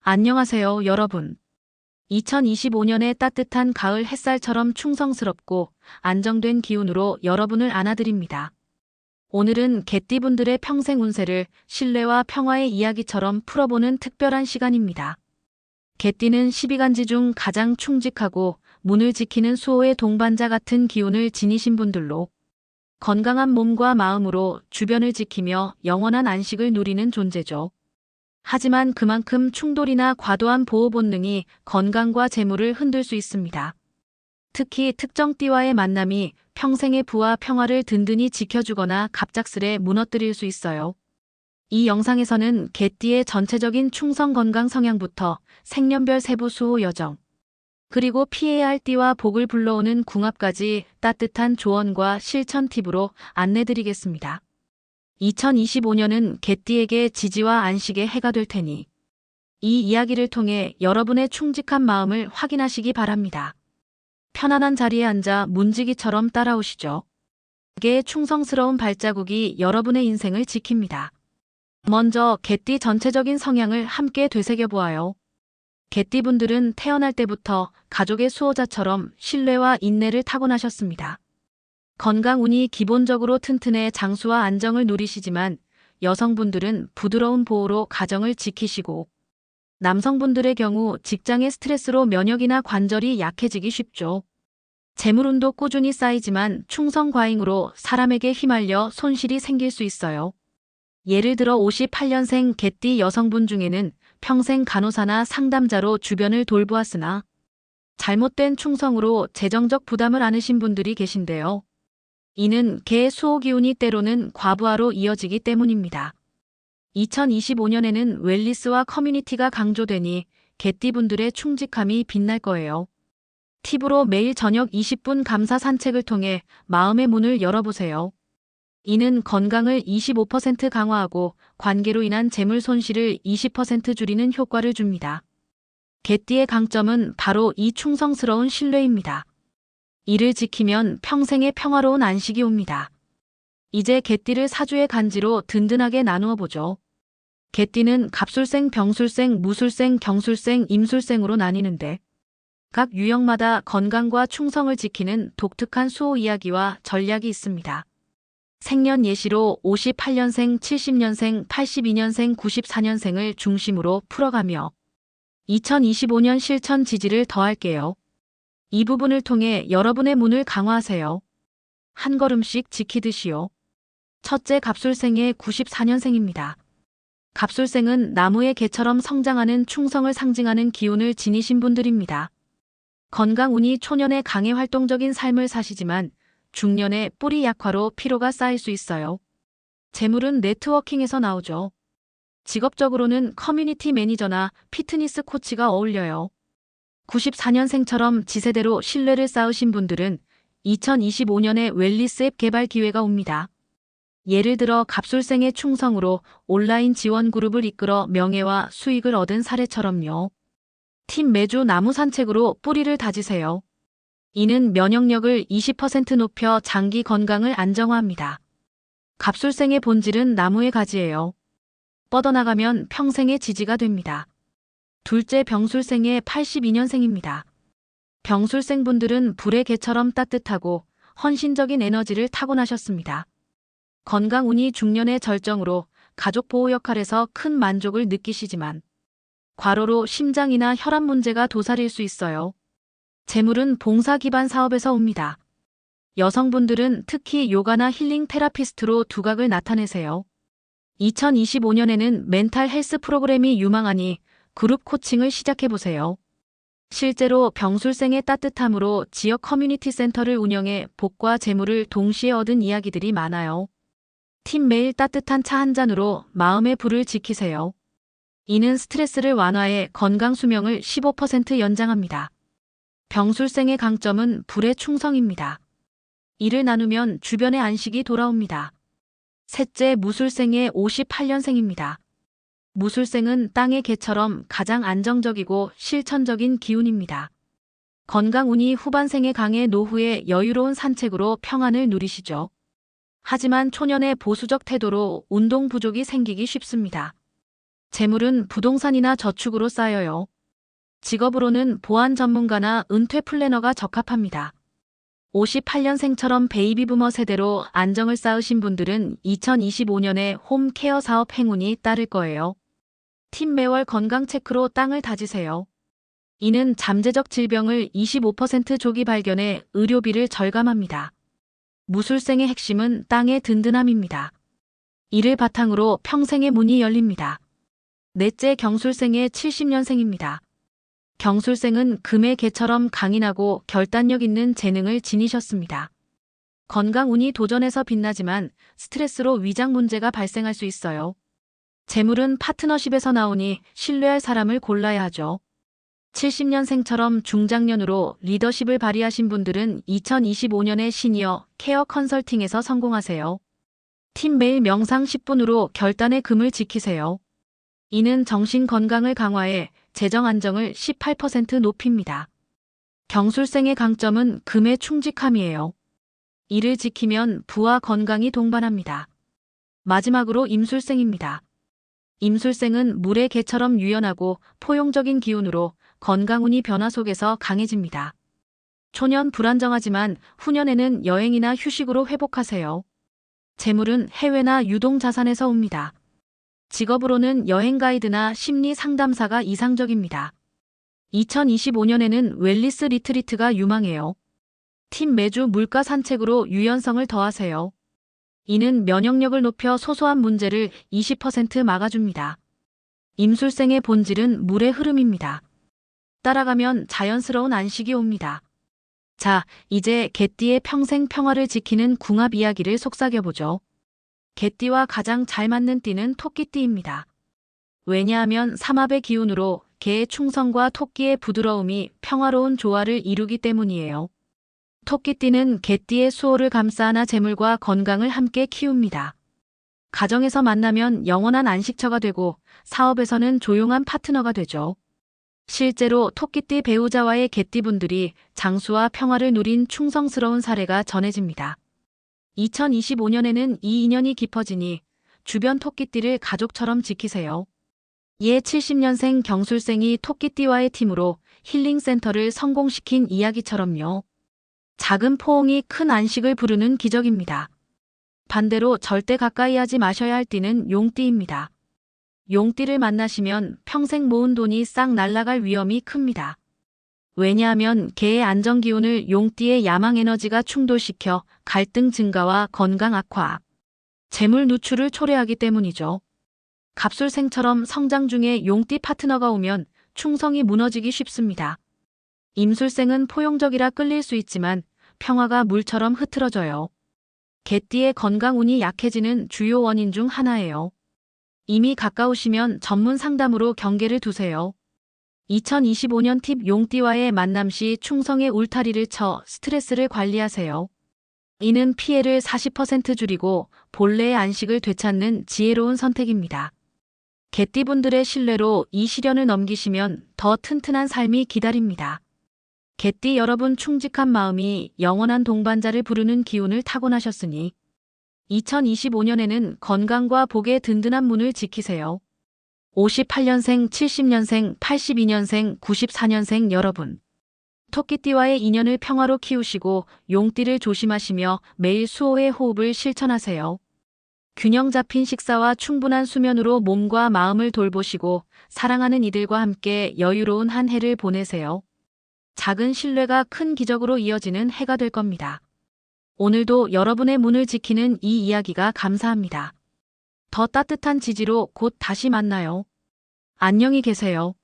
안녕하세요, 여러분. 2025년의 따뜻한 가을 햇살처럼 충성스럽고 안정된 기운으로 여러분을 안아드립니다. 오늘은 개띠분들의 평생 운세를 신뢰와 평화의 이야기처럼 풀어보는 특별한 시간입니다. 개띠는 12간지 중 가장 충직하고 문을 지키는 수호의 동반자 같은 기운을 지니신 분들로 건강한 몸과 마음으로 주변을 지키며 영원한 안식을 누리는 존재죠. 하지만 그만큼 충돌이나 과도한 보호 본능이 건강과 재물을 흔들 수 있습니다. 특히 특정 띠와의 만남이 평생의 부와 평화를 든든히 지켜주거나 갑작스레 무너뜨릴 수 있어요. 이 영상에서는 개띠의 전체적인 충성 건강 성향부터 생년별 세부 수호 여정, 그리고 피해야 할 띠와 복을 불러오는 궁합까지 따뜻한 조언과 실천 팁으로 안내드리겠습니다. 2025년은 개띠에게 지지와 안식의 해가 될 테니 이 이야기를 통해 여러분의 충직한 마음을 확인하시기 바랍니다. 편안한 자리에 앉아 문지기처럼 따라오시죠. 개의 충성스러운 발자국이 여러분의 인생을 지킵니다. 먼저 개띠 전체적인 성향을 함께 되새겨보아요. 개띠분들은 태어날 때부터 가족의 수호자처럼 신뢰와 인내를 타고나셨습니다. 건강 운이 기본적으로 튼튼해 장수와 안정을 누리시지만 여성분들은 부드러운 보호로 가정을 지키시고 남성분들의 경우 직장의 스트레스로 면역이나 관절이 약해지기 쉽죠. 재물운도 꾸준히 쌓이지만 충성 과잉으로 사람에게 휘말려 손실이 생길 수 있어요. 예를 들어 58년생 개띠 여성분 중에는 평생 간호사나 상담자로 주변을 돌보았으나 잘못된 충성으로 재정적 부담을 안으신 분들이 계신데요. 이는 개의 수호 기운이 때로는 과부하로 이어지기 때문입니다. 2025년에는 웰니스와 커뮤니티가 강조되니 개띠분들의 충직함이 빛날 거예요. 팁으로 매일 저녁 20분 감사 산책을 통해 마음의 문을 열어보세요. 이는 건강을 25% 강화하고 관계로 인한 재물 손실을 20% 줄이는 효과를 줍니다. 개띠의 강점은 바로 이 충성스러운 신뢰입니다. 이를 지키면 평생의 평화로운 안식이 옵니다. 이제 개띠를 사주의 간지로 든든하게 나누어 보죠. 개띠는 갑술생, 병술생, 무술생, 경술생, 임술생으로 나뉘는데 각 유형마다 건강과 충성을 지키는 독특한 수호 이야기와 전략이 있습니다. 생년 예시로 58년생, 70년생, 82년생, 94년생을 중심으로 풀어가며 2025년 실천 지지를 더할게요. 이 부분을 통해 여러분의 문을 강화하세요. 한 걸음씩 지키듯이요. 첫째, 갑술생의 94년생입니다. 갑술생은 나무의 개처럼 성장하는 충성을 상징하는 기운을 지니신 분들입니다. 건강 운이 초년에 강해 활동적인 삶을 사시지만 중년에 뿌리 약화로 피로가 쌓일 수 있어요. 재물은 네트워킹에서 나오죠. 직업적으로는 커뮤니티 매니저나 피트니스 코치가 어울려요. 94년생처럼 지세대로 신뢰를 쌓으신 분들은 2025년에 웰니스 앱 개발 기회가 옵니다. 예를 들어 갑술생의 충성으로 온라인 지원 그룹을 이끌어 명예와 수익을 얻은 사례처럼요. 팀 매주 나무 산책으로 뿌리를 다지세요. 이는 면역력을 20% 높여 장기 건강을 안정화합니다. 갑술생의 본질은 나무의 가지예요. 뻗어나가면 평생의 지지가 됩니다. 둘째, 병술생의 82년생입니다. 병술생분들은 불의 개처럼 따뜻하고 헌신적인 에너지를 타고나셨습니다. 건강 운이 중년의 절정으로 가족 보호 역할에서 큰 만족을 느끼시지만 과로로 심장이나 혈압 문제가 도사릴 수 있어요. 재물은 봉사 기반 사업에서 옵니다. 여성분들은 특히 요가나 힐링 테라피스트로 두각을 나타내세요. 2025년에는 멘탈 헬스 프로그램이 유망하니 그룹 코칭을 시작해보세요. 실제로 병술생의 따뜻함으로 지역 커뮤니티 센터를 운영해 복과 재물을 동시에 얻은 이야기들이 많아요. 팀 매일 따뜻한 차 한 잔으로 마음의 불을 지키세요. 이는 스트레스를 완화해 건강 수명을 15% 연장합니다. 병술생의 강점은 불의 충성입니다. 이를 나누면 주변의 안식이 돌아옵니다. 셋째, 무술생의 58년생입니다. 무술생은 땅의 개처럼 가장 안정적이고 실천적인 기운입니다. 건강 운이 후반생에 강해 노후에 여유로운 산책으로 평안을 누리시죠. 하지만 초년의 보수적 태도로 운동 부족이 생기기 쉽습니다. 재물은 부동산이나 저축으로 쌓여요. 직업으로는 보안 전문가나 은퇴 플래너가 적합합니다. 58년생처럼 베이비부머 세대로 안정을 쌓으신 분들은 2025년에 홈케어 사업 행운이 따를 거예요. 팀 매월 건강 체크로 땅을 다지세요. 이는 잠재적 질병을 25% 조기 발견해 의료비를 절감합니다. 무술생의 핵심은 땅의 든든함입니다. 이를 바탕으로 평생의 문이 열립니다. 넷째 경술생의 70년생입니다. 경술생은 금의 개처럼 강인하고 결단력 있는 재능을 지니셨습니다. 건강 운이 도전에서 빛나지만 스트레스로 위장 문제가 발생할 수 있어요. 재물은 파트너십에서 나오니 신뢰할 사람을 골라야 하죠. 70년생처럼 중장년으로 리더십을 발휘하신 분들은 2025년에 시니어 케어 컨설팅에서 성공하세요. 팀 매일 명상 10분으로 결단의 금을 지키세요. 이는 정신 건강을 강화해 재정 안정을 18% 높입니다. 경술생의 강점은 금의 충직함이에요. 이를 지키면 부와 건강이 동반합니다. 마지막으로 임술생입니다. 임술생은 물의 개처럼 유연하고 포용적인 기운으로 건강운이 변화 속에서 강해집니다. 초년 불안정하지만 후년에는 여행이나 휴식으로 회복하세요. 재물은 해외나 유동자산에서 옵니다. 직업으로는 여행 가이드나 심리 상담사가 이상적입니다. 2025년에는 웰니스 리트리트가 유망해요. 팀 매주 물가 산책으로 유연성을 더하세요. 이는 면역력을 높여 소소한 문제를 20% 막아줍니다. 임술생의 본질은 물의 흐름입니다. 따라가면 자연스러운 안식이 옵니다. 자, 이제 개띠의 평생 평화를 지키는 궁합 이야기를 속삭여보죠. 개띠와 가장 잘 맞는 띠는 토끼띠입니다. 왜냐하면 삼합의 기운으로 개의 충성과 토끼의 부드러움이 평화로운 조화를 이루기 때문이에요. 토끼띠는 개띠의 수호를 감싸 재물과 건강을 함께 키웁니다. 가정에서 만나면 영원한 안식처가 되고 사업에서는 조용한 파트너가 되죠. 실제로 토끼띠 배우자와의 개띠분들이 장수와 평화를 누린 충성스러운 사례가 전해집니다. 2025년에는 이 인연이 깊어지니 주변 토끼띠를 가족처럼 지키세요. 예 70년생 경술생이 토끼띠와의 팀으로 힐링센터를 성공시킨 이야기처럼요. 작은 포옹이 큰 안식을 부르는 기적입니다. 반대로 절대 가까이 하지 마셔야 할 띠는 용띠입니다. 용띠를 만나시면 평생 모은 돈이 싹 날아갈 위험이 큽니다. 왜냐하면 개의 안정기운을 용띠의 야망에너지가 충돌시켜 갈등 증가와 건강 악화, 재물 누출을 초래하기 때문이죠. 갑술생처럼 성장 중에 용띠 파트너가 오면 충성이 무너지기 쉽습니다. 임술생은 포용적이라 끌릴 수 있지만 평화가 물처럼 흐트러져요. 개띠의 건강운이 약해지는 주요 원인 중 하나예요. 이미 가까우시면 전문 상담으로 경계를 두세요. 2025년 팁 용띠와의 만남 시 충성의 울타리를 쳐 스트레스를 관리하세요. 이는 피해를 40% 줄이고 본래의 안식을 되찾는 지혜로운 선택입니다. 개띠분들의 신뢰로 이 시련을 넘기시면 더 튼튼한 삶이 기다립니다. 개띠 여러분 충직한 마음이 영원한 동반자를 부르는 기운을 타고나셨으니 2025년에는 건강과 복의 든든한 문을 지키세요. 58년생, 70년생, 82년생, 94년생 여러분. 토끼띠와의 인연을 평화로 키우시고 용띠를 조심하시며 매일 수호의 호흡을 실천하세요. 균형 잡힌 식사와 충분한 수면으로 몸과 마음을 돌보시고 사랑하는 이들과 함께 여유로운 한 해를 보내세요. 작은 신뢰가 큰 기적으로 이어지는 해가 될 겁니다. 오늘도 여러분의 문을 지키는 이 이야기가 감사합니다. 더 따뜻한 지지로 곧 다시 만나요. 안녕히 계세요.